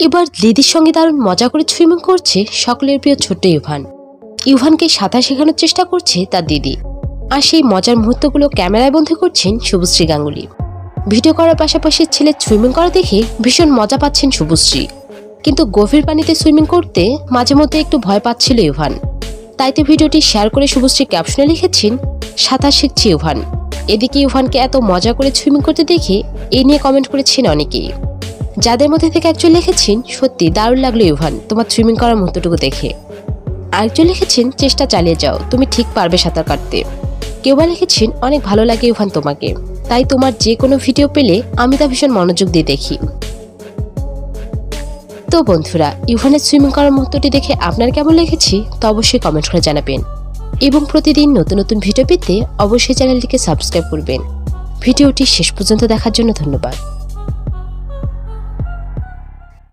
এবার লিদির সঙ্গে দারুণ মজা করে সুইমিং করছে সকলের প্রিয় ছোট্ট ইভান। ইভানকে সাঁতার শেখানোর চেষ্টা করছে তার দিদি। আর সেই মজার মুহূর্তগুলো ক্যামেরায় বন্দী করছেন শুভশ্রী গাঙ্গুলী। ভিডিও করার পাশাপাশি ছেলের সুইমিং করা দেখে ভীষণ মজা পাচ্ছেন শুভশ্রী। কিন্তু গভীর পানিতে সুইমিং করতে মাঝে মধ্যে একটু ভয় পাচ্ছিল ইভান। তাই তো ভিডিওটি শেয়ার করে শুভশ্রী ক্যাপশনে লিখেছেন, সাঁতার শিখছি ইভান। এদিকে ইভানকে এত মজা করে সুইমিং করতে দেখে এই নিয়ে কমেন্ট করেছেন অনেকেই, যাদের মধ্যে থেকে একজন লিখেছেন, সত্যি দারুণ লাগলো ইভান তোমার সুইমিং করার মুহূর্তটুকু দেখে। আরেকজন লিখেছেন, চেষ্টা চালিয়ে যাও, তুমি ঠিক পারবে সাঁতার কাটতে। কেউ বা লিখেছেন, অনেক ভালো লাগে ইভান তোমাকে, তাই তোমার যে কোনো ভিডিও পেলে আমি তা ভীষণ মনোযোগ দিয়ে দেখি। তো বন্ধুরা, ইভানের সুইমিং করার মুহূর্তটি দেখে আপনার কেমন লেগেছে তা অবশ্যই কমেন্ট করে জানাবেন। এবং প্রতিদিন নতুন নতুন ভিডিও পেতে অবশ্যই চ্যানেলটিকে সাবস্ক্রাইব করবেন। ভিডিওটি শেষ পর্যন্ত দেখার জন্য ধন্যবাদ।